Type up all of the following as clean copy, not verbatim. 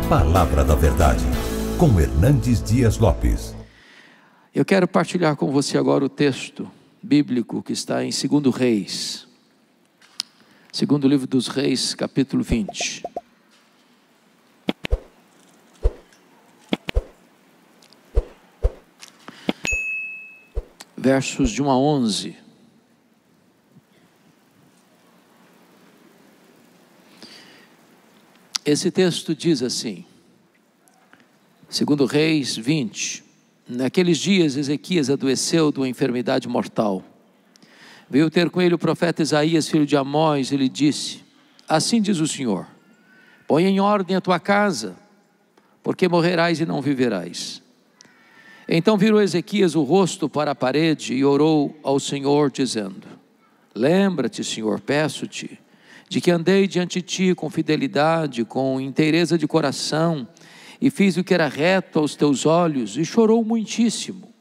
Palavra da Verdade, com Hernandes Dias Lopes. Eu quero partilhar com você agora o texto bíblico que está em 2 Reis. Segundo livro dos Reis, capítulo 20. Versos de 1 a 11. Esse texto diz assim, 2 Reis 20, naqueles dias Ezequias adoeceu de uma enfermidade mortal. Veio ter com ele o profeta Isaías, filho de Amós, e lhe disse: assim diz o Senhor, põe em ordem a tua casa, porque morrerás e não viverás. Então virou Ezequias o rosto para a parede e orou ao Senhor, dizendo: lembra-te, Senhor, peço-te, de que andei diante de ti com fidelidade, com inteireza de coração, e fiz o que era reto aos teus olhos, e chorou muitíssimo.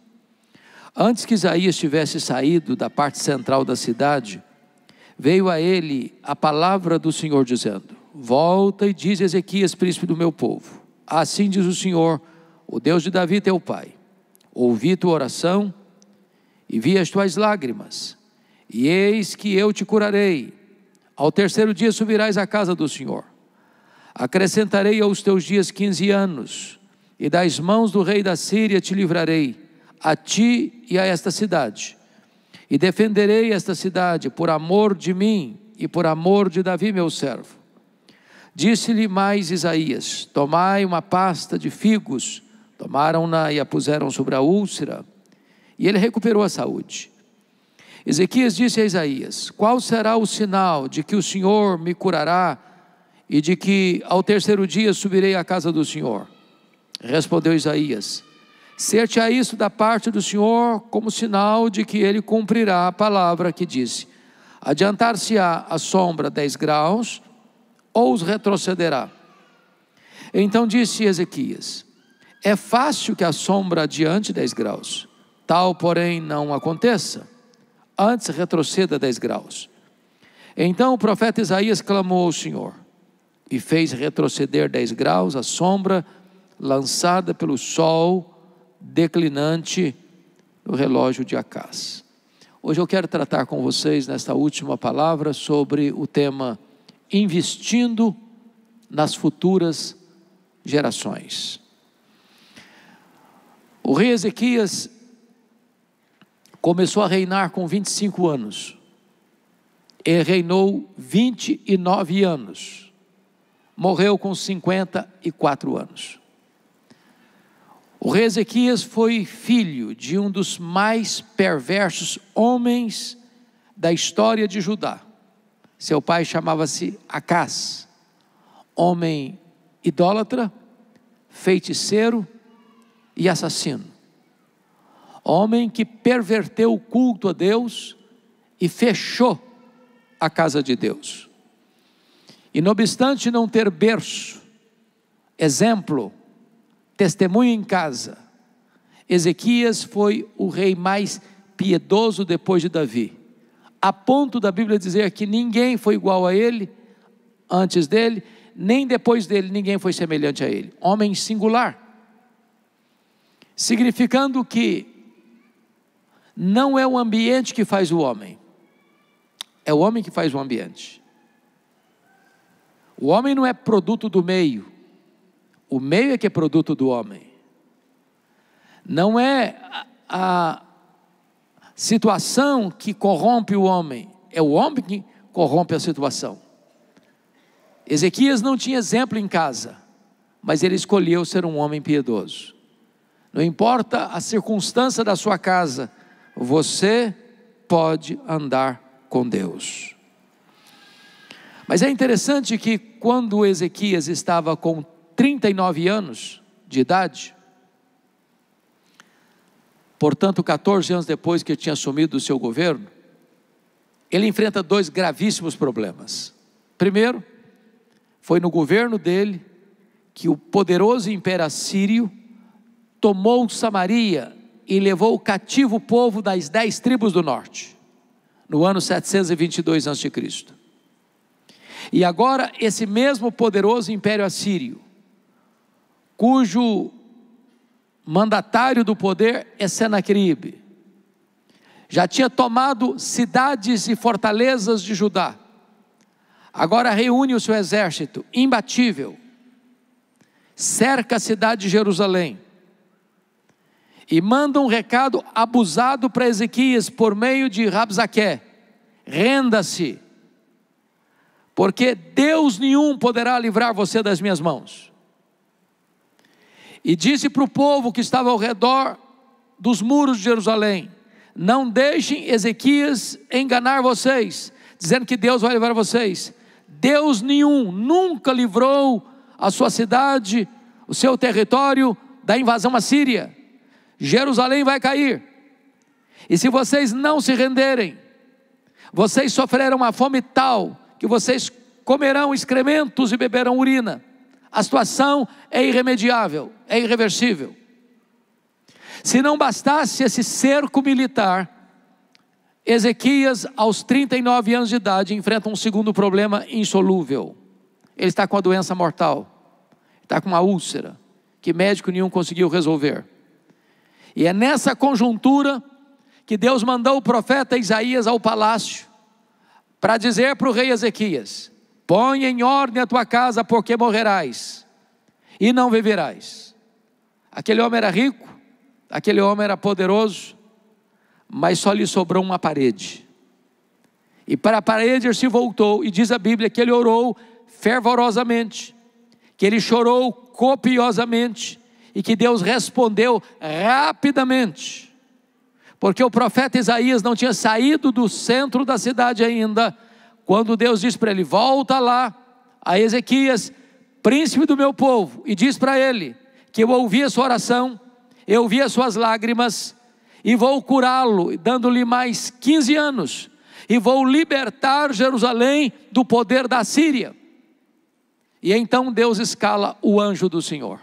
Antes que Isaías tivesse saído da parte central da cidade, veio a ele a palavra do Senhor, dizendo: volta e diz a Ezequias, príncipe do meu povo, assim diz o Senhor, o Deus de Davi teu pai, ouvi tua oração, e vi as tuas lágrimas, e eis que eu te curarei. Ao terceiro dia subirás à casa do Senhor. Acrescentarei aos teus dias 15 anos, e das mãos do rei da Síria te livrarei, a ti e a esta cidade. E defenderei esta cidade por amor de mim e por amor de Davi meu servo. Disse-lhe mais Isaías: tomai uma pasta de figos. Tomaram-na e a puseram sobre a úlcera, e ele recuperou a saúde. Ezequias disse a Isaías: qual será o sinal de que o Senhor me curará e de que ao terceiro dia subirei à casa do Senhor? Respondeu Isaías: ser-te-á isso da parte do Senhor como sinal de que ele cumprirá a palavra que disse: adiantar-se-á a sombra 10 graus, ou os retrocederá. Então disse Ezequias: é fácil que a sombra adiante 10 graus, tal porém não aconteça, antes retroceda 10 graus. Então o profeta Isaías clamou ao Senhor, e fez retroceder 10 graus a sombra lançada pelo sol declinante no relógio de Acás. Hoje eu quero tratar com vocês nesta última palavra sobre o tema investindo nas futuras gerações. O rei Ezequias começou a reinar com 25 anos, e reinou 29 anos, morreu com 54 anos. O rei Ezequias foi filho de um dos mais perversos homens da história de Judá. Seu pai chamava-se Acás, homem idólatra, feiticeiro e assassino. Homem que perverteu o culto a Deus e fechou a casa de Deus. E não obstante não ter berço, exemplo, testemunho em casa, Ezequias foi o rei mais piedoso depois de Davi, a ponto da Bíblia dizer que ninguém foi igual a ele antes dele, nem depois dele ninguém foi semelhante a ele. Homem singular, significando que não é o ambiente que faz o homem, é o homem que faz o ambiente. O homem não é produto do meio, o meio é que é produto do homem. Não é a situação que corrompe o homem, é o homem que corrompe a situação. Ezequias não tinha exemplo em casa, mas ele escolheu ser um homem piedoso. Não importa a circunstância da sua casa, você pode andar com Deus. Mas é interessante que quando Ezequias estava com 39 anos de idade, portanto 14 anos depois que ele tinha assumido o seu governo, ele enfrenta 2 gravíssimos problemas. Primeiro, foi no governo dele que o poderoso império assírio tomou Samaria e levou cativo o povo das 10 tribos do norte, no ano 722 a.C. E agora esse mesmo poderoso império assírio cujo mandatário do poder é Senaqueribe. Já tinha tomado cidades e fortalezas de Judá. Agora reúne o seu exército imbatível, cerca a cidade de Jerusalém e manda um recado abusado para Ezequias por meio de Rabsaque: renda-se, porque Deus nenhum poderá livrar você das minhas mãos. E disse para o povo que estava ao redor dos muros de Jerusalém: não deixem Ezequias enganar vocês, dizendo que Deus vai livrar vocês. Deus nenhum nunca livrou a sua cidade, o seu território da invasão assíria. Jerusalém vai cair, e se vocês não se renderem, vocês sofrerão uma fome tal que vocês comerão excrementos e beberão urina. A situação é irremediável, é irreversível. Se não bastasse esse cerco militar, Ezequias, aos 39 anos de idade, enfrenta um segundo problema insolúvel. Ele está com a doença mortal, está com uma úlcera, que médico nenhum conseguiu resolver. E é nessa conjuntura que Deus mandou o profeta Isaías ao palácio, para dizer para o rei Ezequias: põe em ordem a tua casa, porque morrerás, e não viverás. Aquele homem era rico, aquele homem era poderoso, mas só lhe sobrou uma parede. E para a parede ele se voltou, e diz a Bíblia que ele orou fervorosamente, que ele chorou copiosamente, e que Deus respondeu rapidamente, porque o profeta Isaías não tinha saído do centro da cidade ainda, quando Deus disse para ele: volta lá a Ezequias, príncipe do meu povo, e diz para ele que eu ouvi a sua oração, eu ouvi as suas lágrimas, e vou curá-lo, dando-lhe mais 15 anos, e vou libertar Jerusalém do poder da Síria. E então Deus escala o anjo do Senhor,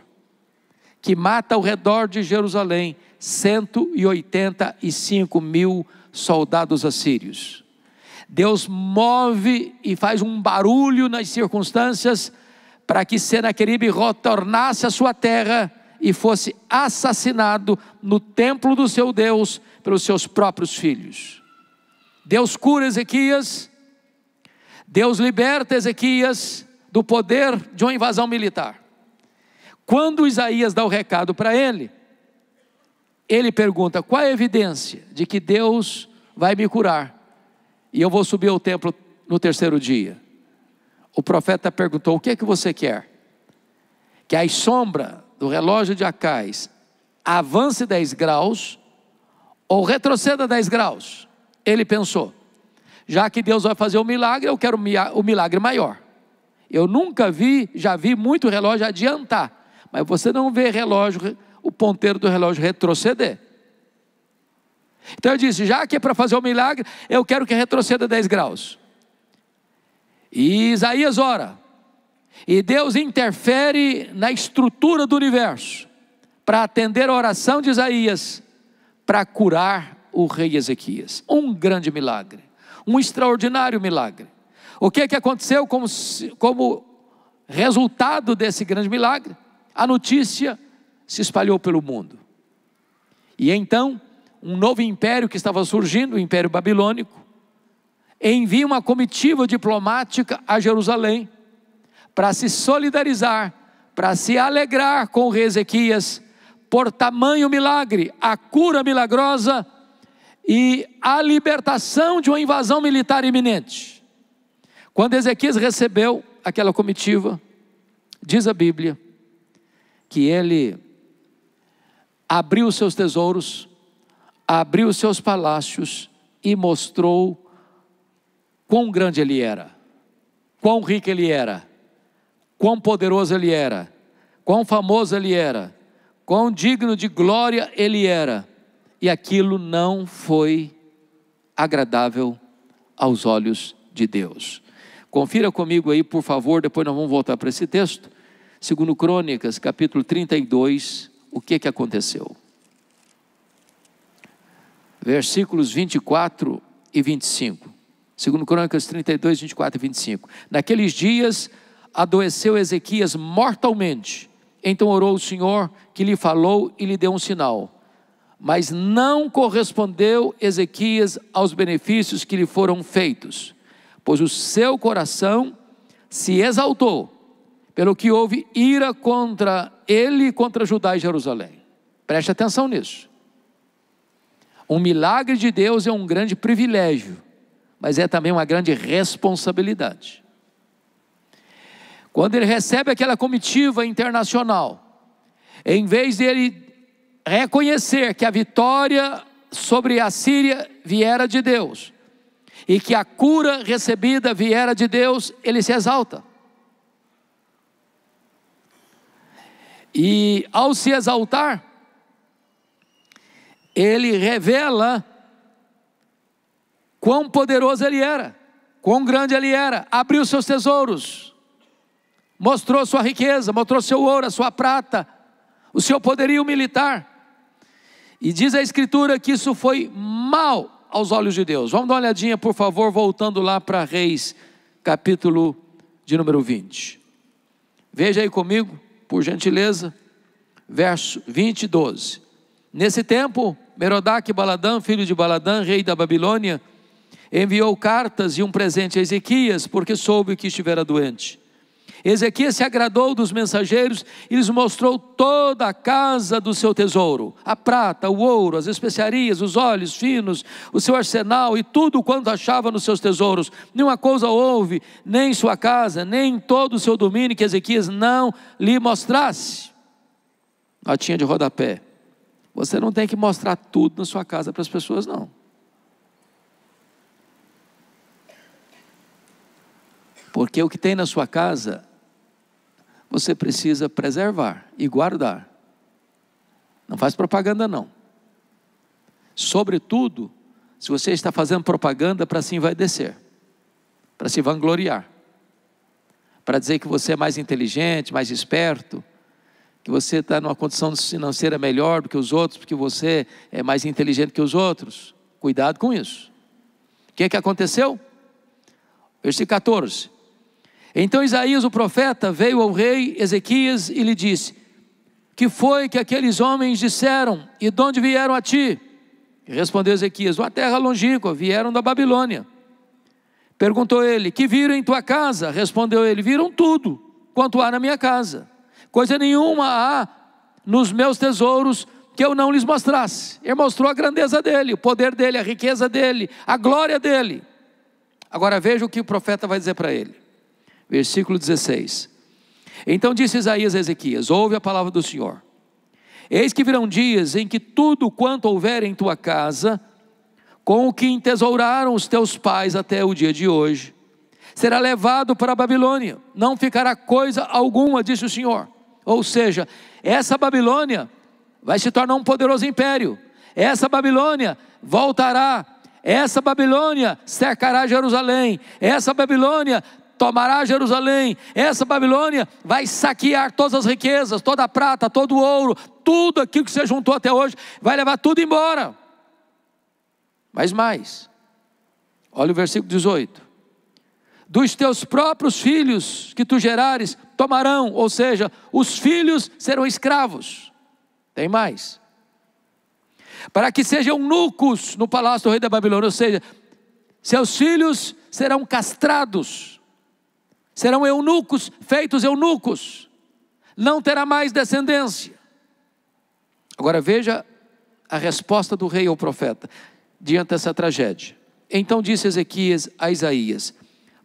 que mata ao redor de Jerusalém 185 mil soldados assírios. Deus move e faz um barulho nas circunstâncias, para que Senaqueribe retornasse à sua terra e fosse assassinado no templo do seu Deus pelos seus próprios filhos. Deus cura Ezequias, Deus liberta Ezequias do poder de uma invasão militar. Quando Isaías dá o recado para ele, ele pergunta: qual é a evidência de que Deus vai me curar e eu vou subir ao templo no terceiro dia? O profeta perguntou: o que é que você quer? Que a sombra do relógio de Acais avance 10 graus ou retroceda 10 graus? Ele pensou: já que Deus vai fazer o milagre, eu quero o milagre maior. Eu nunca vi, já vi muito relógio adiantar, mas você não vê relógio, o ponteiro do relógio retroceder. Então eu disse: já que é para fazer o milagre, eu quero que retroceda 10 graus. E Isaías ora, e Deus interfere na estrutura do universo, para atender a oração de Isaías, para curar o rei Ezequias. Um grande milagre, um extraordinário milagre. O que aconteceu como resultado desse grande milagre? A notícia se espalhou pelo mundo. E então, um novo império que estava surgindo, o Império Babilônico, envia uma comitiva diplomática a Jerusalém, para se solidarizar, para se alegrar com o rei Ezequias, por tamanho milagre, a cura milagrosa e a libertação de uma invasão militar iminente. Quando Ezequias recebeu aquela comitiva, diz a Bíblia, que ele abriu os seus tesouros, abriu os seus palácios e mostrou quão grande ele era, quão rico ele era, quão poderoso ele era, quão famoso ele era, quão digno de glória ele era. E aquilo não foi agradável aos olhos de Deus. Confira comigo aí, por favor, depois nós vamos voltar para esse texto. 2 Crônicas, capítulo 32, o que aconteceu? Versículos 24 e 25. 2 Crônicas 32, 24 e 25. Naqueles dias adoeceu Ezequias mortalmente, Então orou o Senhor, que lhe falou e lhe deu um sinal. Mas não correspondeu Ezequias aos benefícios que lhe foram feitos, pois o seu coração se exaltou, pelo que houve ira contra ele e contra Judá e Jerusalém. Preste atenção nisso. Um milagre de Deus é um grande privilégio, mas é também uma grande responsabilidade. Quando ele recebe aquela comitiva internacional, em vez de ele reconhecer que a vitória sobre a Síria viera de Deus, e que a cura recebida viera de Deus, ele se exalta. E ao se exaltar, ele revela quão poderoso ele era, quão grande ele era, abriu seus tesouros, mostrou sua riqueza, mostrou seu ouro, a sua prata, o seu poderio militar. E diz a Escritura que isso foi mal aos olhos de Deus. Vamos dar uma olhadinha, por favor, voltando lá para Reis, capítulo de número 20. Veja aí comigo, por gentileza, verso 20 e 12. Nesse tempo, Merodach-Baladã, filho de Baladã, rei da Babilônia, enviou cartas e um presente a Ezequias, porque soube que estivera doente. Ezequias se agradou dos mensageiros e lhes mostrou toda a casa do seu tesouro, a prata, o ouro, as especiarias, os óleos finos, o seu arsenal e tudo quanto achava nos seus tesouros. Nenhuma coisa houve, nem em sua casa, nem em todo o seu domínio, que Ezequias não lhe mostrasse. Notinha de rodapé: você não tem que mostrar tudo na sua casa para as pessoas, não. Porque o que tem na sua casa, você precisa preservar e guardar. Não faz propaganda, não. Sobretudo, se você está fazendo propaganda para se envaidecer, para se vangloriar, para dizer que você é mais inteligente, mais esperto, que você está numa condição financeira melhor do que os outros, porque você é mais inteligente que os outros. Cuidado com isso. O que aconteceu? Versículo 14. Então Isaías o profeta veio ao rei Ezequias e lhe disse: que foi que aqueles homens disseram, e de onde vieram a ti? E respondeu Ezequias: uma terra longínqua, vieram da Babilônia. Perguntou ele: que viram em tua casa? Respondeu ele: viram tudo quanto há na minha casa, coisa nenhuma há nos meus tesouros que eu não lhes mostrasse. Ele mostrou a grandeza dele, o poder dele, a riqueza dele, a glória dele. Agora veja o que o profeta vai dizer para ele. Versículo 16. Então disse Isaías a Ezequias: ouve a palavra do Senhor. Eis que virão dias em que tudo quanto houver em tua casa, com o que entesouraram os teus pais até o dia de hoje, será levado para a Babilônia, não ficará coisa alguma, disse o Senhor. Ou seja, essa Babilônia vai se tornar um poderoso império. Essa Babilônia voltará. Essa Babilônia cercará Jerusalém. Essa Babilônia tomará Jerusalém. Essa Babilônia vai saquear todas as riquezas, toda a prata, todo o ouro, tudo aquilo que você juntou até hoje, vai levar tudo embora. Mas mais, olha o versículo 18: dos teus próprios filhos que tu gerares tomarão, ou seja, os filhos serão escravos. Tem mais: para que sejam eunucos no palácio do rei da Babilônia, ou seja, seus filhos serão castrados, serão eunucos, feitos eunucos, não terá mais descendência. Agora veja a resposta do rei ao profeta diante dessa tragédia. Então disse Ezequias a Isaías: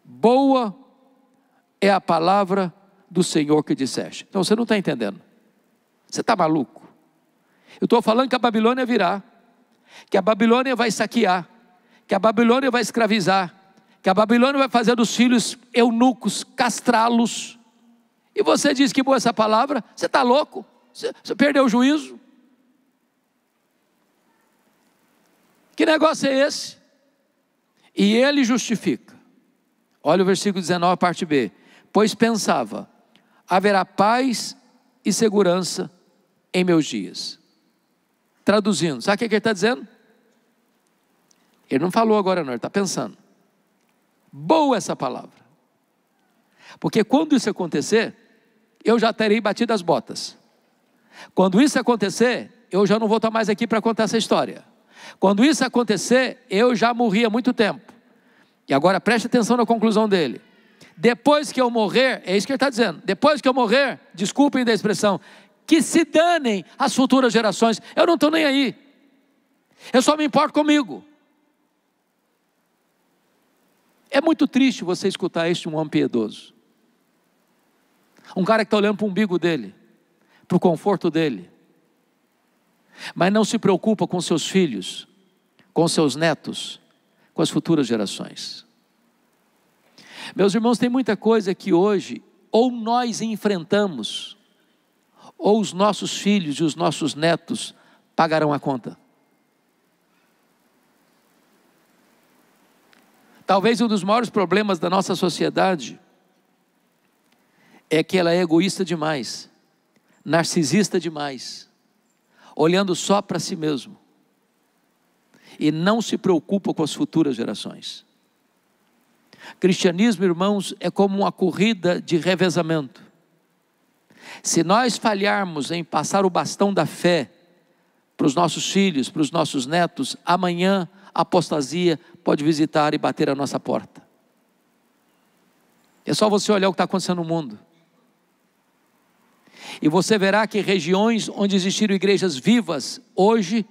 boa é a palavra do Senhor que disseste. Então você não está entendendo, você está maluco. Eu estou falando que a Babilônia virá, que a Babilônia vai saquear, que a Babilônia vai escravizar, que a Babilônia vai fazer dos filhos eunucos, castrá-los. E você diz que boa essa palavra? Você está louco? Você perdeu o juízo? Que negócio é esse? E ele justifica. Olha o versículo 19, parte B. Pois pensava: haverá paz e segurança em meus dias. Traduzindo, sabe o que ele está dizendo? Ele não falou agora não, ele está pensando. Boa essa palavra. Porque quando isso acontecer, eu já terei batido as botas. Quando isso acontecer, eu já não vou estar mais aqui para contar essa história. Quando isso acontecer, eu já morri há muito tempo. E agora preste atenção na conclusão dele. Depois que eu morrer, é isso que ele está dizendo, depois que eu morrer, desculpem da expressão, que se danem as futuras gerações, eu não estou nem aí. Eu só me importo comigo. É muito triste você escutar isso de um homem piedoso. Um cara que está olhando para o umbigo dele, para o conforto dele, mas não se preocupa com seus filhos, com seus netos, com as futuras gerações. Meus irmãos, tem muita coisa que hoje ou nós enfrentamos, ou os nossos filhos e os nossos netos pagarão a conta. Talvez um dos maiores problemas da nossa sociedade é que ela é egoísta demais, narcisista demais, olhando só para si mesmo e não se preocupa com as futuras gerações. Cristianismo, irmãos, é como uma corrida de revezamento. Se nós falharmos em passar o bastão da fé para os nossos filhos, para os nossos netos, amanhã a apostasia pode visitar e bater a nossa porta. É só você olhar o que está acontecendo no mundo. E você verá que regiões onde existiram igrejas vivas, hoje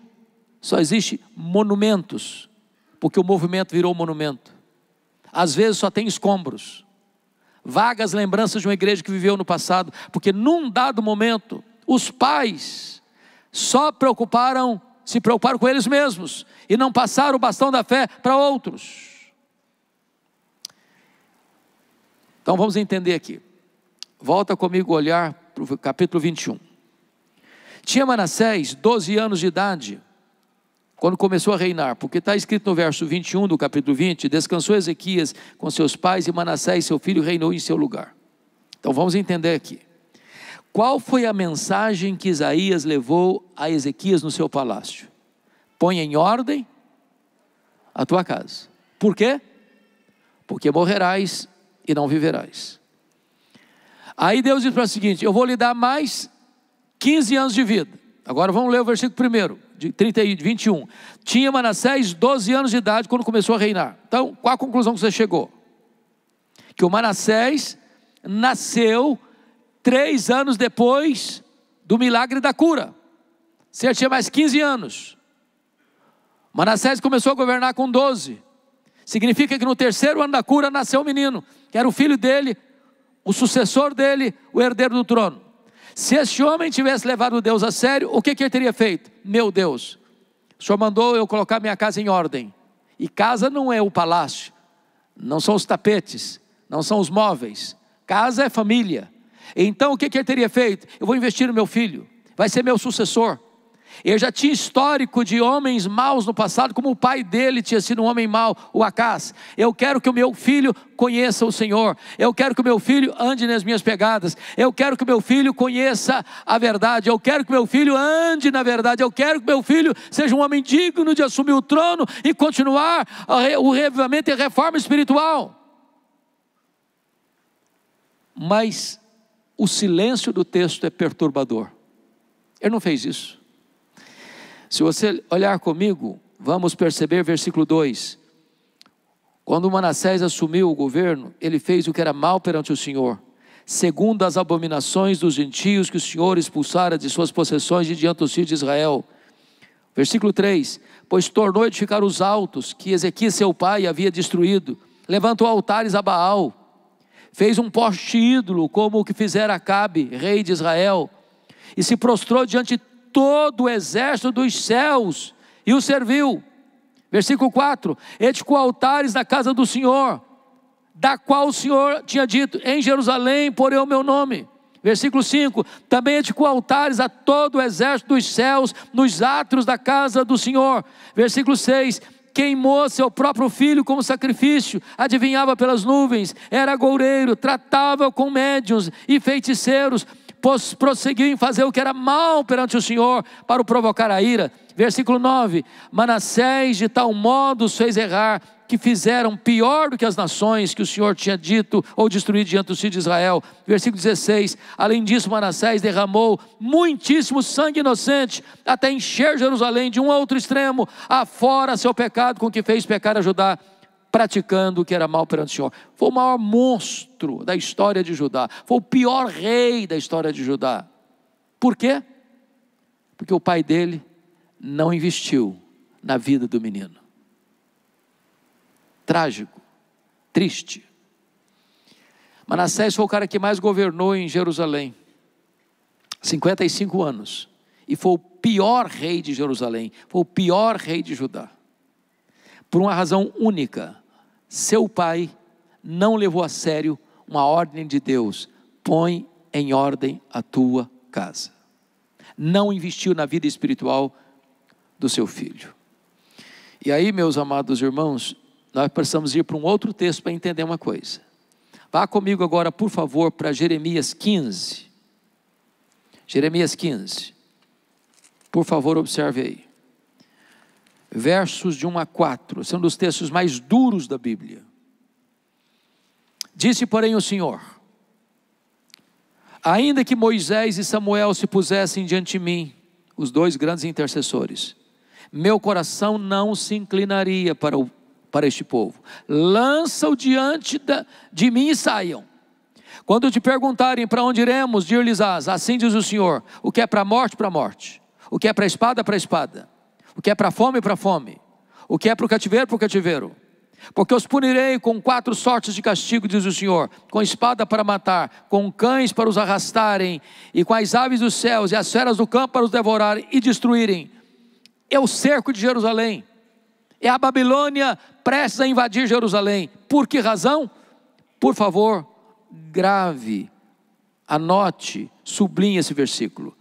só existem monumentos, porque o movimento virou monumento. Às vezes só tem escombros, vagas lembranças de uma igreja que viveu no passado, porque num dado momento, os pais só se preocuparam com eles mesmos, e não passaram o bastão da fé para outros. Então vamos entender aqui, volta comigo a olhar para o capítulo 21. Tinha Manassés 12 anos de idade, quando começou a reinar, porque está escrito no verso 21 do capítulo 20, descansou Ezequias com seus pais e Manassés, seu filho, reinou em seu lugar. Então vamos entender aqui. Qual foi a mensagem que Isaías levou a Ezequias no seu palácio? Põe em ordem a tua casa. Por quê? Porque morrerás e não viverás. Aí Deus diz para o seguinte, eu vou lhe dar mais 15 anos de vida. Agora vamos ler o versículo 1, de 21. Tinha Manassés 12 anos de idade quando começou a reinar. Então, qual a conclusão que você chegou? Que o Manassés nasceu 3 anos depois do milagre da cura. Você tinha mais 15 anos. Manassés começou a governar com 12. Significa que no 3º ano da cura nasceu o menino, que era o filho dele, o sucessor dele, o herdeiro do trono. Se esse homem tivesse levado Deus a sério, o que ele teria feito? Meu Deus, o Senhor mandou eu colocar minha casa em ordem. E casa não é o palácio, não são os tapetes, não são os móveis. Casa é família. Então o que ele teria feito? Eu vou investir no meu filho, vai ser meu sucessor. Ele já tinha histórico de homens maus no passado, como o pai dele tinha sido um homem mau, o Acás. Eu quero que o meu filho conheça o Senhor. Eu quero que o meu filho ande nas minhas pegadas. Eu quero que o meu filho conheça a verdade. Eu quero que o meu filho ande na verdade. Eu quero que o meu filho seja um homem digno de assumir o trono e continuar o revivamento e a reforma espiritual. Mas o silêncio do texto é perturbador. Ele não fez isso. Se você olhar comigo, vamos perceber versículo 2. Quando Manassés assumiu o governo, ele fez o que era mal perante o Senhor, segundo as abominações dos gentios que o Senhor expulsara de suas possessões de diante dos filhos de Israel. Versículo 3. Pois tornou a edificar os altos que Ezequias seu pai havia destruído, levantou altares a Baal, fez um poste ídolo como o que fizera Acabe, rei de Israel, e se prostrou diante de todo o exército dos céus e o serviu. Versículo 4, edificou altares na casa do Senhor, da qual o Senhor tinha dito, em Jerusalém porei o meu nome. Versículo 5, também edificou altares a todo o exército dos céus, nos átrios da casa do Senhor. Versículo 6, queimou seu próprio filho como sacrifício, adivinhava pelas nuvens, era agoureiro, tratava com médiuns e feiticeiros, prosseguiu em fazer o que era mal perante o Senhor, para o provocar a ira. Versículo 9, Manassés de tal modo os fez errar, que fizeram pior do que as nações que o Senhor tinha dito ou destruído diante dos filhos de Israel. Versículo 16, além disso Manassés derramou muitíssimo sangue inocente, até encher Jerusalém de um a outro extremo, afora seu pecado com que fez pecar a Judá, praticando o que era mal perante o Senhor. Foi o maior monstro da história de Judá, foi o pior rei da história de Judá. Por quê? Porque o pai dele não investiu na vida do menino. Trágico, triste. Manassés foi o cara que mais governou em Jerusalém, 55 anos, e foi o pior rei de Jerusalém, foi o pior rei de Judá, por uma razão única: seu pai não levou a sério uma ordem de Deus: põe em ordem a tua casa. Não investiu na vida espiritual do seu filho. E aí, meus amados irmãos, nós precisamos ir para um outro texto para entender uma coisa. Vá comigo agora, por favor, para Jeremias 15. Jeremias 15. Por favor, observe aí. Versos de 1 a 4. São dos textos mais duros da Bíblia. Disse, porém, o Senhor: ainda que Moisés e Samuel se pusessem diante de mim, os dois grandes intercessores, meu coração não se inclinaria para este povo. Lança-o diante de mim e saiam. Quando te perguntarem para onde iremos, dir-lhes-ás: assim diz o Senhor, o que é para a morte, para a morte, o que é para a espada, para a espada, o que é para a fome, para a fome, o que é para o cativeiro, porque os punirei com 4 sortes de castigo, diz o Senhor: com espada para matar, com cães para os arrastarem, e com as aves dos céus e as feras do campo para os devorarem e destruírem. É o cerco de Jerusalém, é a Babilônia prestes a invadir Jerusalém. Por que razão? Por favor, grave, anote, sublinhe esse versículo.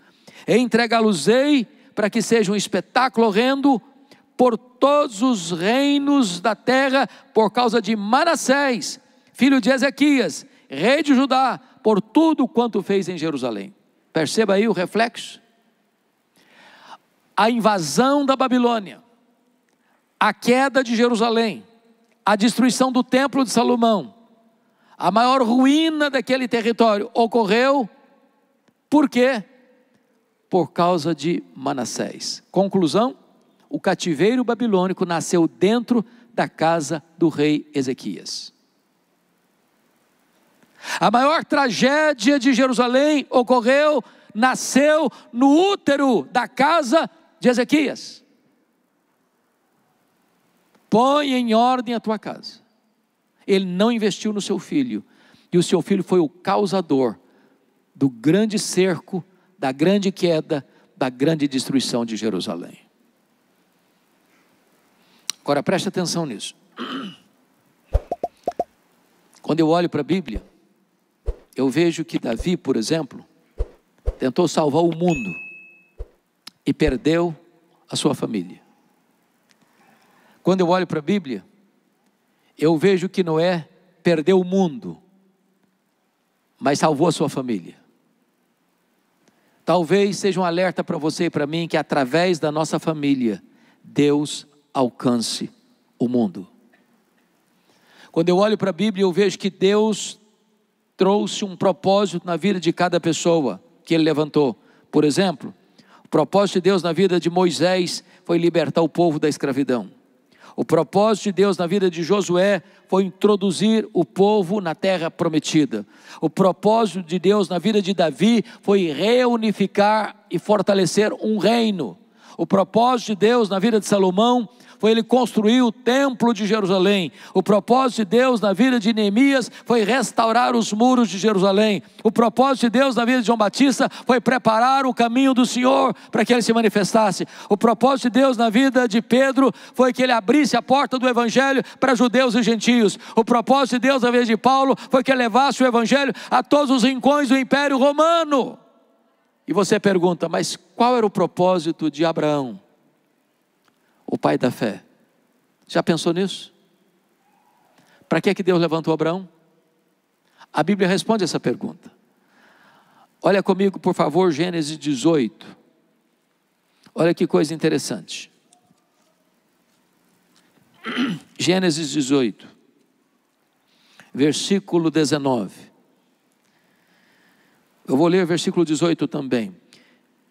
Entregá-los-ei para que seja um espetáculo horrendo por todos os reinos da terra, por causa de Manassés, filho de Ezequias, rei de Judá, por tudo quanto fez em Jerusalém. Perceba aí o reflexo. A invasão da Babilônia, a queda de Jerusalém, a destruição do templo de Salomão, a maior ruína daquele território ocorreu, por quê? Por causa de Manassés. Conclusão: o cativeiro babilônico nasceu dentro da casa do rei Ezequias. A maior tragédia de Jerusalém nasceu no útero da casa de Ezequias. Põe em ordem a tua casa. Ele não investiu no seu filho, e o seu filho foi o causador do grande cerco, da grande queda, da grande destruição de Jerusalém. Agora preste atenção nisso. Quando eu olho para a Bíblia, eu vejo que Davi, por exemplo, tentou salvar o mundo e perdeu a sua família. Quando eu olho para a Bíblia, eu vejo que Noé perdeu o mundo, mas salvou a sua família. Talvez seja um alerta para você e para mim, que através da nossa família, Deus alcance o mundo. Quando eu olho para a Bíblia, eu vejo que Deus trouxe um propósito na vida de cada pessoa que Ele levantou. Por exemplo, o propósito de Deus na vida de Moisés foi libertar o povo da escravidão. O propósito de Deus na vida de Josué foi introduzir o povo na terra prometida. O propósito de Deus na vida de Davi foi reunificar e fortalecer um reino. O propósito de Deus na vida de Salomão foi ele construir o templo de Jerusalém. O propósito de Deus na vida de Neemias foi restaurar os muros de Jerusalém. O propósito de Deus na vida de João Batista foi preparar o caminho do Senhor para que ele se manifestasse. O propósito de Deus na vida de Pedro foi que ele abrisse a porta do evangelho para judeus e gentios. O propósito de Deus na vida de Paulo foi que ele levasse o evangelho a todos os rincões do Império Romano. E você pergunta: mas qual era o propósito de Abraão, o pai da fé? Já pensou nisso? Para que Deus levantou Abraão? A Bíblia responde essa pergunta. Olha comigo, por favor, Gênesis 18. Olha que coisa interessante. Gênesis 18, versículo 19. Eu vou ler o versículo 18 também.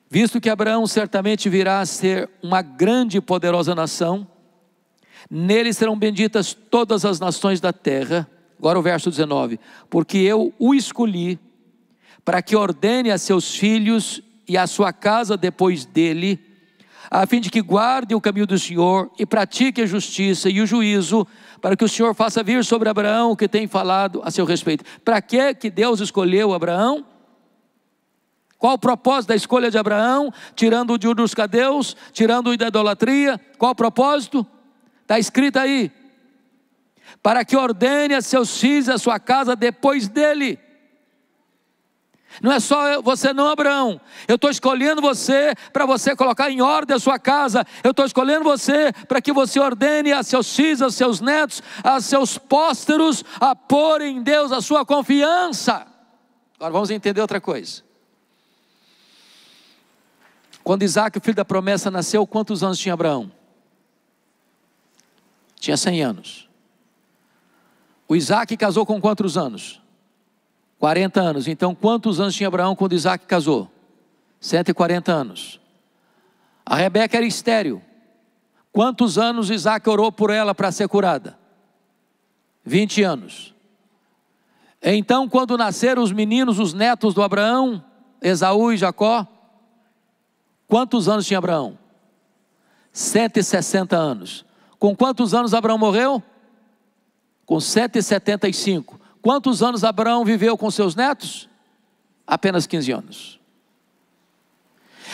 Visto que Abraão certamente virá a ser uma grande e poderosa nação, nele serão benditas todas as nações da terra. Agora o verso 19. Porque eu o escolhi para que ordene a seus filhos e a sua casa depois dele, a fim de que guarde o caminho do Senhor e pratique a justiça e o juízo, para que o Senhor faça vir sobre Abraão o que tem falado a seu respeito. Para que Deus escolheu Abraão? Qual o propósito da escolha de Abraão? Tirando-o de Ur dos Caldeus, tirando-o da idolatria. Qual o propósito? Está escrito aí: para que ordene a seus filhos e a sua casa depois dele. Não é só você não, Abraão. Eu estou escolhendo você para você colocar em ordem a sua casa. Eu estou escolhendo você para que você ordene a seus filhos, a seus netos, a seus pósteros, a pôr em Deus a sua confiança. Agora vamos entender outra coisa. Quando Isaac, o filho da promessa, nasceu, quantos anos tinha Abraão? Tinha 100 anos. O Isaac casou com quantos anos? 40 anos. Então quantos anos tinha Abraão quando Isaac casou? 140 anos. A Rebeca era estéril. Quantos anos Isaac orou por ela para ser curada? 20 anos. Então quando nasceram os meninos, os netos do Abraão, Esaú e Jacó, quantos anos tinha Abraão? 160 anos. Com quantos anos Abraão morreu? Com 175. Quantos anos Abraão viveu com seus netos? Apenas 15 anos.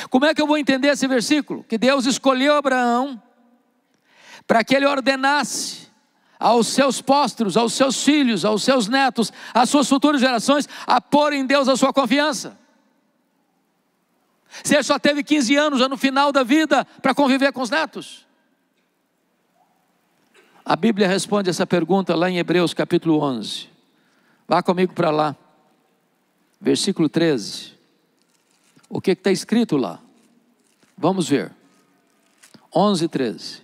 Como é que eu vou entender esse versículo? Que Deus escolheu Abraão para que ele ordenasse aos seus pósteros, aos seus filhos, aos seus netos, às suas futuras gerações, a pôr em Deus a sua confiança. Se ele só teve 15 anos já no final da vida para conviver com os netos. A Bíblia responde essa pergunta lá em Hebreus capítulo 11. Vá comigo para lá. Versículo 13. O que está escrito lá? Vamos ver. 11, 13.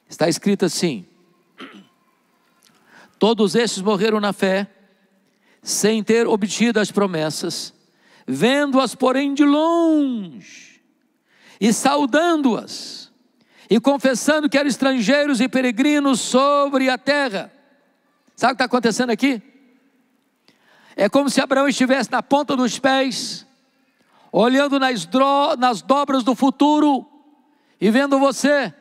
Está escrito assim: todos estes morreram na fé, sem ter obtido as promessas, vendo-as porém de longe, e saudando-as, e confessando que eram estrangeiros e peregrinos sobre a terra. Sabe o que está acontecendo aqui? É como se Abraão estivesse na ponta dos pés, olhando nas dobras do futuro, e vendo você,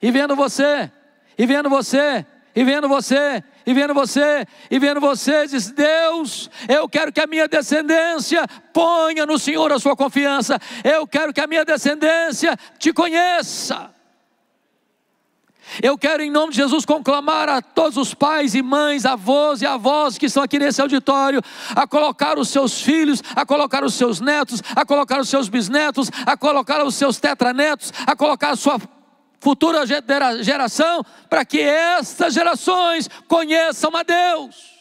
e vendo você, e vendo você, e vendo você, e vendo você, e vendo você, diz: Deus, eu quero que a minha descendência ponha no Senhor a sua confiança. Eu quero que a minha descendência te conheça. Eu quero, em nome de Jesus, conclamar a todos os pais e mães, avós e avós que estão aqui nesse auditório, a colocar os seus filhos, a colocar os seus netos, a colocar os seus bisnetos, a colocar os seus tetranetos, a colocar a sua futura geração, para que estas gerações conheçam a Deus.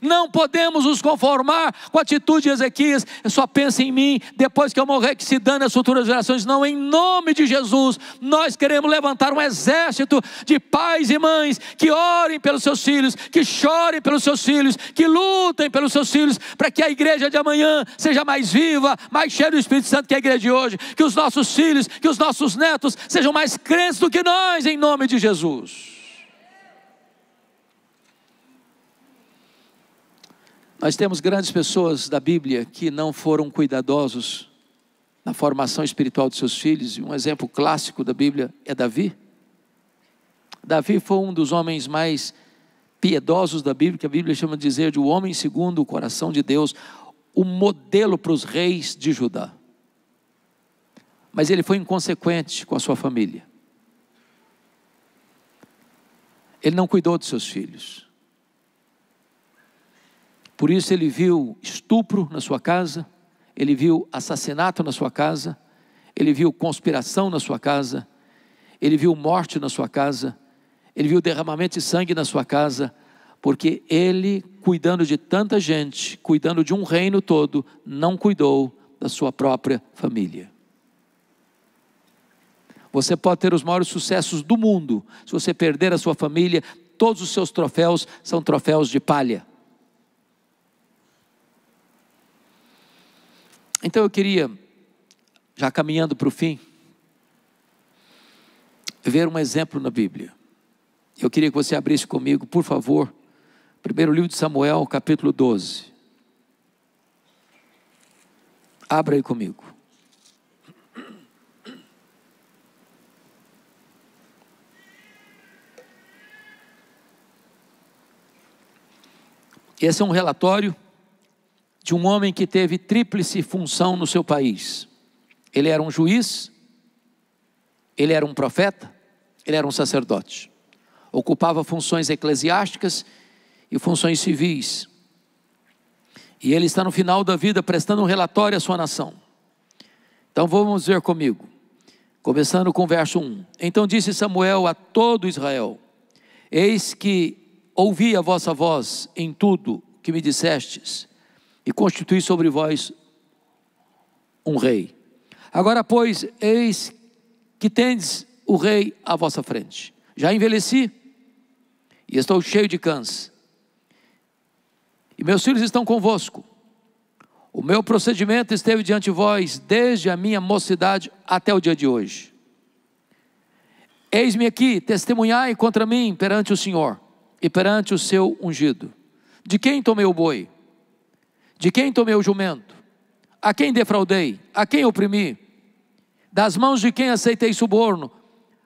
Não podemos nos conformar com a atitude de Ezequias: eu só penso em mim, depois que eu morrer que se dane as futuras gerações. Não, em nome de Jesus, nós queremos levantar um exército de pais e mães que orem pelos seus filhos, que chorem pelos seus filhos, que lutem pelos seus filhos, para que a igreja de amanhã seja mais viva, mais cheia do Espírito Santo que a igreja de hoje, que os nossos filhos, que os nossos netos sejam mais crentes do que nós, em nome de Jesus. Nós temos grandes pessoas da Bíblia que não foram cuidadosos na formação espiritual de seus filhos, e um exemplo clássico da Bíblia é Davi. Davi foi um dos homens mais piedosos da Bíblia, que a Bíblia chama de dizer de o homem segundo o coração de Deus, o modelo para os reis de Judá. Mas ele foi inconsequente com a sua família. Ele não cuidou de seus filhos. Por isso ele viu estupro na sua casa, ele viu assassinato na sua casa, ele viu conspiração na sua casa, ele viu morte na sua casa, ele viu derramamento de sangue na sua casa, porque ele, cuidando de tanta gente, cuidando de um reino todo, não cuidou da sua própria família. Você pode ter os maiores sucessos do mundo. Se você perder a sua família, todos os seus troféus são troféus de palha. Então eu queria, já caminhando para o fim, ver um exemplo na Bíblia. Eu queria que você abrisse comigo, por favor, primeiro livro de Samuel, capítulo 12. Abra aí comigo. Esse é um relatório de um homem que teve tríplice função no seu país. Ele era um juiz, ele era um profeta, ele era um sacerdote. Ocupava funções eclesiásticas e funções civis. E ele está no final da vida prestando um relatório à sua nação. Então vamos ver comigo, começando com o verso 1. Então disse Samuel a todo Israel: eis que ouvi a vossa voz em tudo que me dissestes, e constituí sobre vós um rei. Agora, pois, eis que tendes o rei à vossa frente. Já envelheci, e estou cheio de câncer, e meus filhos estão convosco. O meu procedimento esteve diante de vós, desde a minha mocidade até o dia de hoje. Eis-me aqui, testemunhai contra mim perante o Senhor, e perante o seu ungido. De quem tomei o boi? De quem tomei o jumento? A quem defraudei? A quem oprimi? Das mãos de quem aceitei suborno,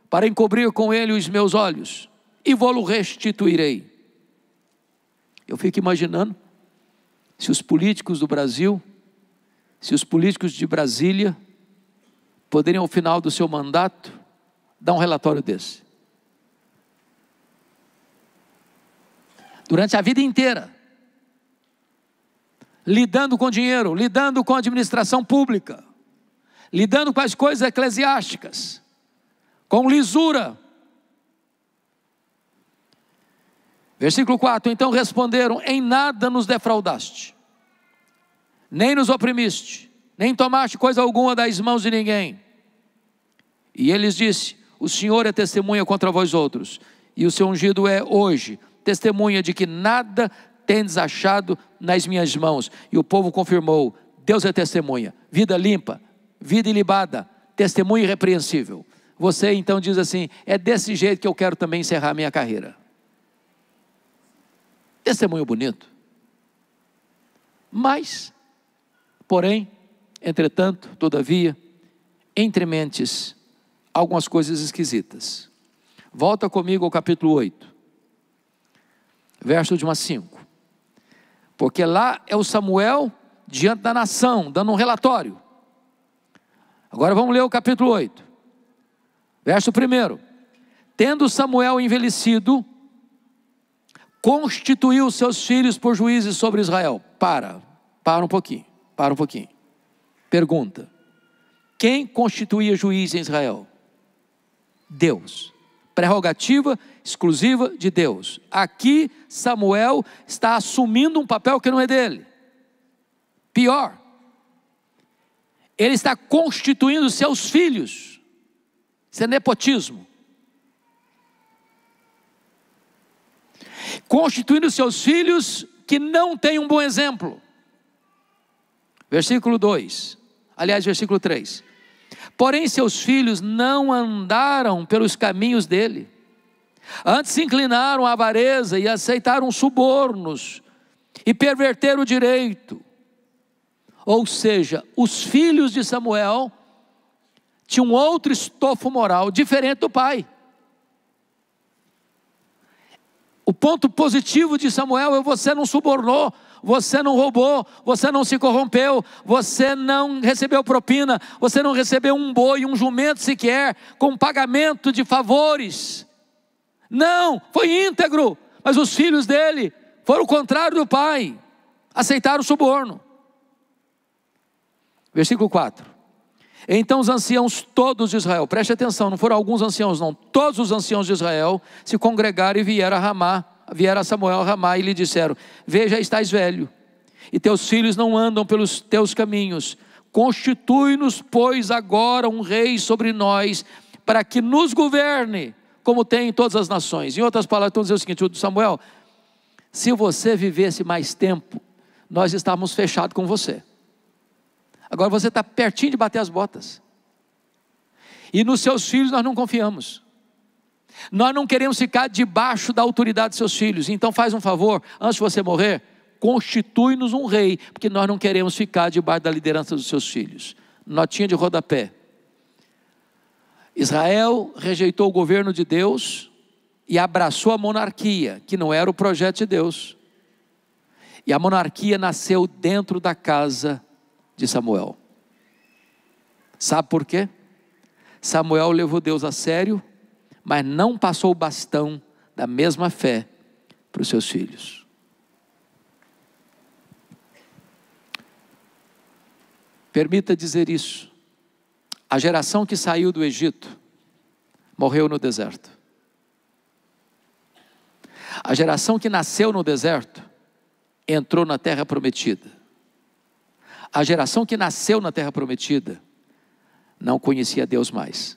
para encobrir com ele os meus olhos, e vou-lo restituirei. Eu fico imaginando, se os políticos do Brasil, se os políticos de Brasília, poderiam ao final do seu mandato, dar um relatório desse. Durante a vida inteira, lidando com dinheiro, lidando com a administração pública, lidando com as coisas eclesiásticas, com lisura. Versículo 4, então responderam: em nada nos defraudaste, nem nos oprimiste, nem tomaste coisa alguma das mãos de ninguém. E ele lhes disse: o Senhor é testemunha contra vós outros, e o seu ungido é hoje testemunha de que nada tendes achado nas minhas mãos. E o povo confirmou: Deus é testemunha. Vida limpa, vida ilibada, testemunha irrepreensível. Você então diz assim: é desse jeito que eu quero também encerrar minha carreira. Testemunho bonito. Mas, porém, entretanto, todavia, entre mentes, algumas coisas esquisitas. Volta comigo ao capítulo 8. Verso de 1 a 5, porque lá é o Samuel diante da nação, dando um relatório. Agora vamos ler o capítulo 8, verso 1. Tendo Samuel envelhecido, constituiu seus filhos por juízes sobre Israel. Para um pouquinho. Pergunta: quem constituía juiz em Israel? Deus. Prerrogativa exclusiva de Deus. Aqui Samuel está assumindo um papel que não é dele. Pior, ele está constituindo seus filhos. Isso é nepotismo. Constituindo seus filhos que não têm um bom exemplo. Versículo 2, aliás, versículo 3. Porém seus filhos não andaram pelos caminhos dele, antes se inclinaram à avareza e aceitaram subornos e perverteram o direito. Ou seja, os filhos de Samuel tinham outro estofo moral diferente do pai. O ponto positivo de Samuel é: você não subornou, você não roubou, você não se corrompeu, você não recebeu propina, você não recebeu um boi, um jumento sequer, com pagamento de favores. Não, foi íntegro. Mas os filhos dele foram o contrário do pai, aceitaram o suborno. Versículo 4. Então os anciãos todos de Israel, preste atenção, não foram alguns anciãos não, todos os anciãos de Israel se congregaram e vieram a Samuel a Ramá e lhe disseram: veja, estás velho, e teus filhos não andam pelos teus caminhos, constitui-nos pois agora um rei sobre nós, para que nos governe, como tem em todas as nações. Em outras palavras, estão dizendo o seguinte: Samuel, se você vivesse mais tempo, nós estávamos fechados com você. Agora você está pertinho de bater as botas. E nos seus filhos nós não confiamos. Nós não queremos ficar debaixo da autoridade dos seus filhos. Então faz um favor, antes de você morrer, constitui-nos um rei, porque nós não queremos ficar debaixo da liderança dos seus filhos. Notinha de rodapé. Israel rejeitou o governo de Deus e abraçou a monarquia, que não era o projeto de Deus. E a monarquia nasceu dentro da casa de Samuel. Sabe por quê? Samuel levou Deus a sério, mas não passou o bastão da mesma fé para os seus filhos. Permita dizer isso: a geração que saiu do Egito morreu no deserto. A geração que nasceu no deserto entrou na terra prometida. A geração que nasceu na terra prometida não conhecia Deus mais.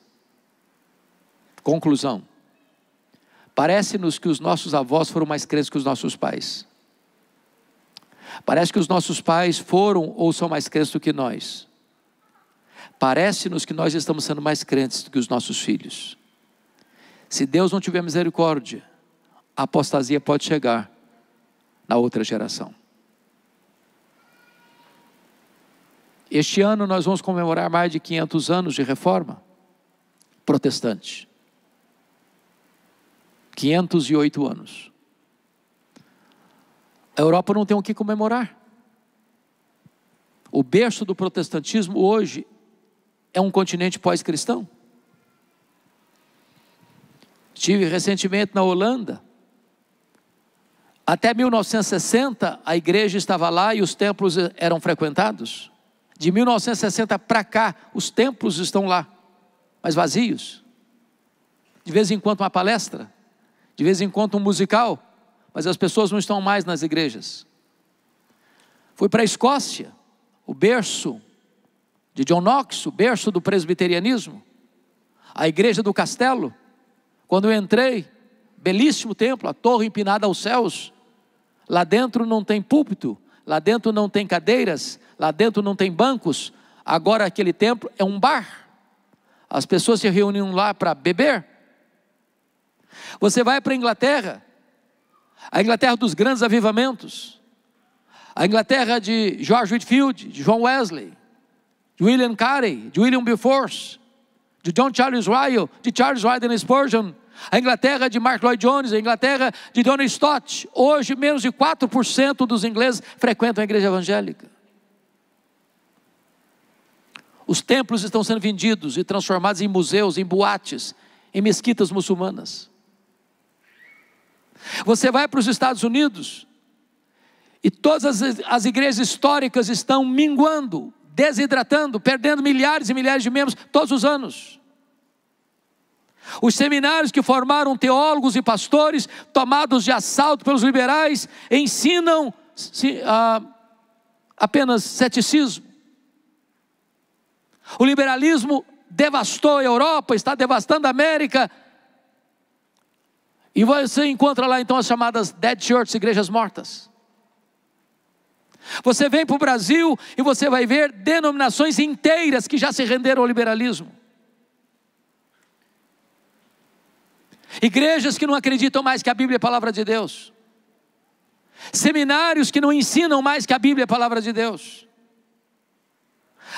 Conclusão: parece-nos que os nossos avós foram mais crentes que os nossos pais. Parece que os nossos pais foram ou são mais crentes do que nós. Parece-nos que nós estamos sendo mais crentes do que os nossos filhos. Se Deus não tiver misericórdia, a apostasia pode chegar na outra geração. Este ano nós vamos comemorar mais de 500 anos de reforma protestante. 508 anos. A Europa não tem o que comemorar. O berço do protestantismo hoje é um continente pós-cristão. Estive recentemente na Holanda. Até 1960 a igreja estava lá e os templos eram frequentados. De 1960 para cá, os templos estão lá, mas vazios. De vez em quando uma palestra, de vez em quando um musical, mas as pessoas não estão mais nas igrejas. Fui para a Escócia, o berço de John Knox, o berço do presbiterianismo, a igreja do Castelo. Quando eu entrei, belíssimo templo, a torre empinada aos céus. Lá dentro não tem púlpito, lá dentro não tem cadeiras, lá dentro não tem bancos. Agora aquele templo é um bar. As pessoas se reuniam lá para beber. Você vai para a Inglaterra dos grandes avivamentos, a Inglaterra de George Whitefield, de John Wesley, de William Carey, de William Wilberforce, de John Charles Ryle, de Charles Haddon Spurgeon, a Inglaterra de Mark Lloyd Jones, a Inglaterra de John Stott. Hoje menos de 4% dos ingleses frequentam a igreja evangélica. Os templos estão sendo vendidos e transformados em museus, em boates, em mesquitas muçulmanas. Você vai para os Estados Unidos e todas as igrejas históricas estão minguando, desidratando, perdendo milhares e milhares de membros todos os anos. Os seminários que formaram teólogos e pastores, tomados de assalto pelos liberais, ensinam apenas ceticismo. O liberalismo devastou a Europa, está devastando a América. E você encontra lá então as chamadas dead churches, igrejas mortas. Você vem para o Brasil e você vai ver denominações inteiras que já se renderam ao liberalismo. Igrejas que não acreditam mais que a Bíblia é a palavra de Deus. Seminários que não ensinam mais que a Bíblia é a palavra de Deus.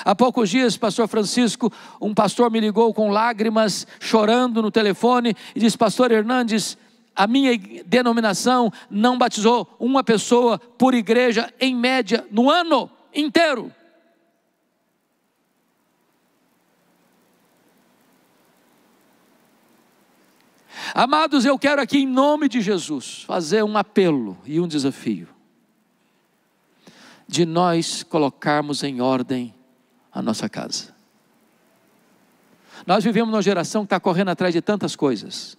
Há poucos dias, pastor Francisco, um pastor me ligou com lágrimas, chorando no telefone, e disse: pastor Hernandes, a minha denominação não batizou uma pessoa por igreja, em média, no ano inteiro. Amados, eu quero aqui, em nome de Jesus, fazer um apelo e um desafio, de nós colocarmos em ordem a nossa casa. Nós vivemos numa geração que está correndo atrás de tantas coisas,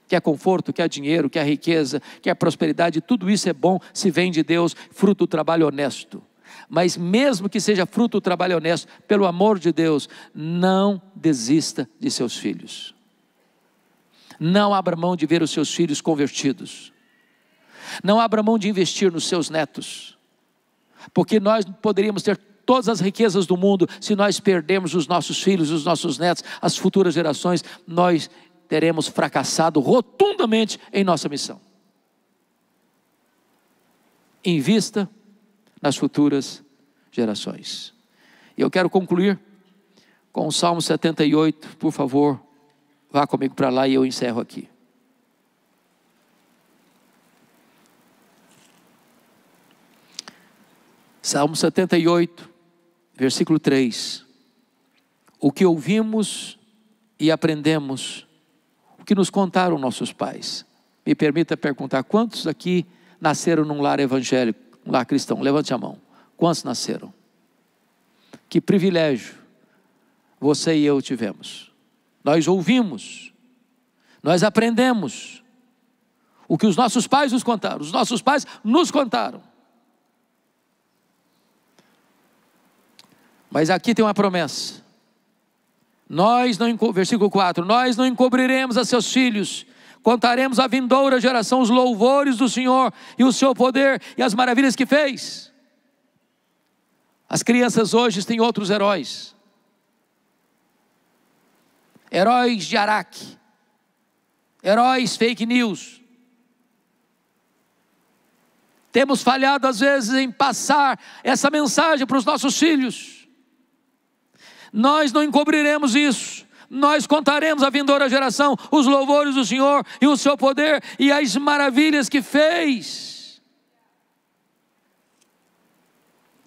quer conforto, quer dinheiro, quer riqueza, quer prosperidade. Tudo isso é bom se vem de Deus, fruto do trabalho honesto. Mas mesmo que seja fruto do trabalho honesto, pelo amor de Deus, não desista de seus filhos. Não abra mão de ver os seus filhos convertidos. Não abra mão de investir nos seus netos. Porque nós poderíamos ter todas as riquezas do mundo, se nós perdermos os nossos filhos, os nossos netos, as futuras gerações, nós teremos fracassado rotundamente em nossa missão. Invista nas futuras gerações. E eu quero concluir com o Salmo 78, por favor, vá comigo para lá e eu encerro aqui. Salmo 78, versículo 3. O que ouvimos e aprendemos, o que nos contaram nossos pais. Me permita perguntar, quantos aqui nasceram num lar evangélico, um lar cristão? Levante a mão. Quantos nasceram? Que privilégio você e eu tivemos. Nós ouvimos, nós aprendemos o que os nossos pais nos contaram. Os nossos pais nos contaram. Mas aqui tem uma promessa. Versículo 4, nós não encobriremos a seus filhos, contaremos à vindoura geração os louvores do Senhor e o seu poder e as maravilhas que fez. As crianças hoje têm outros heróis. Heróis de Araque. Heróis fake news. Temos falhado às vezes em passar essa mensagem para os nossos filhos. Nós não encobriremos isso. Nós contaremos à vindoura geração os louvores do Senhor e o seu poder e as maravilhas que fez.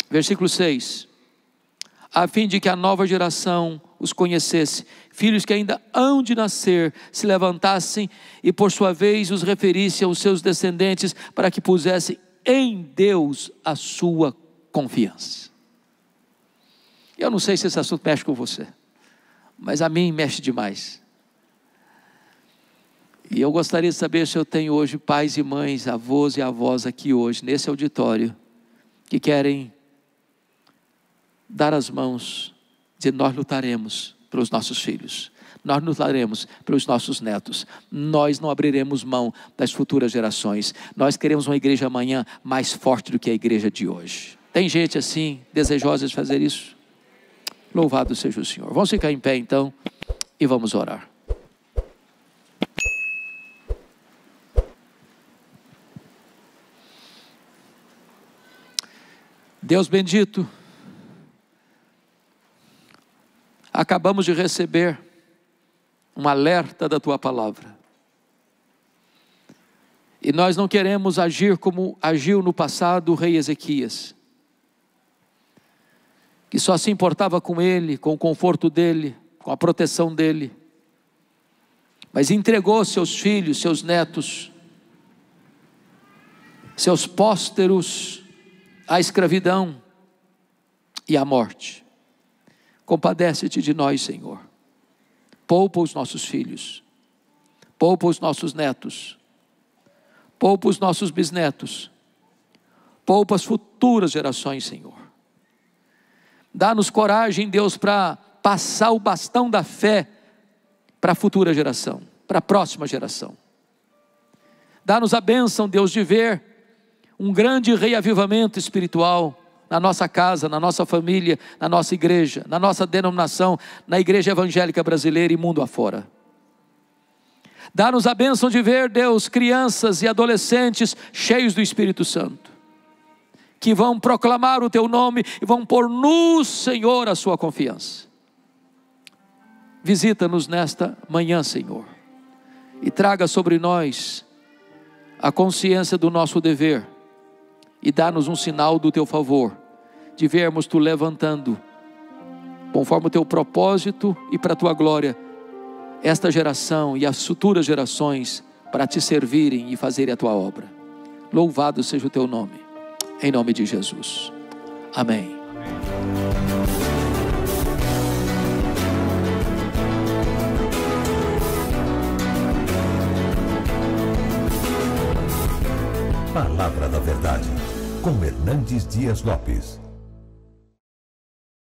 Versículo 6. A fim de que a nova geração os conhecesse, filhos que ainda hão de nascer, se levantassem e por sua vez os referissem aos seus descendentes, para que pusessem em Deus a sua confiança. Eu não sei se esse assunto mexe com você, mas a mim mexe demais. E eu gostaria de saber se eu tenho hoje pais e mães, avós e avós aqui hoje, nesse auditório, que querem dar as mãos, dizer, nós lutaremos pelos nossos filhos, nós lutaremos pelos nossos netos, nós não abriremos mão das futuras gerações, nós queremos uma igreja amanhã mais forte do que a igreja de hoje. Tem gente assim, desejosa de fazer isso? Louvado seja o Senhor. Vamos ficar em pé então e vamos orar. Deus bendito, acabamos de receber um alerta da Tua palavra. E nós não queremos agir como agiu no passado o rei Ezequias, que só se importava com ele, com o conforto dele, com a proteção dele, mas entregou seus filhos, seus netos, seus pósteros à escravidão e à morte. Compadece-te de nós, Senhor. Poupa os nossos filhos, poupa os nossos netos, poupa os nossos bisnetos, poupa as futuras gerações, Senhor. Dá-nos coragem, Deus, para passar o bastão da fé para a futura geração, para a próxima geração. Dá-nos a bênção, Deus, de ver um grande reavivamento espiritual na nossa casa, na nossa família, na nossa igreja, na nossa denominação, na igreja evangélica brasileira e mundo afora. Dá-nos a bênção de ver, Deus, crianças e adolescentes cheios do Espírito Santo, que vão proclamar o Teu nome e vão pôr no Senhor a sua confiança. Visita-nos nesta manhã, Senhor, e traga sobre nós a consciência do nosso dever, e dá-nos um sinal do Teu favor, de vermos Tu levantando, conforme o Teu propósito e para a Tua glória, esta geração e as futuras gerações, para Te servirem e fazerem a Tua obra. Louvado seja o Teu nome, em nome de Jesus. Amém. Palavra da Verdade, com Hernandes Dias Lopes.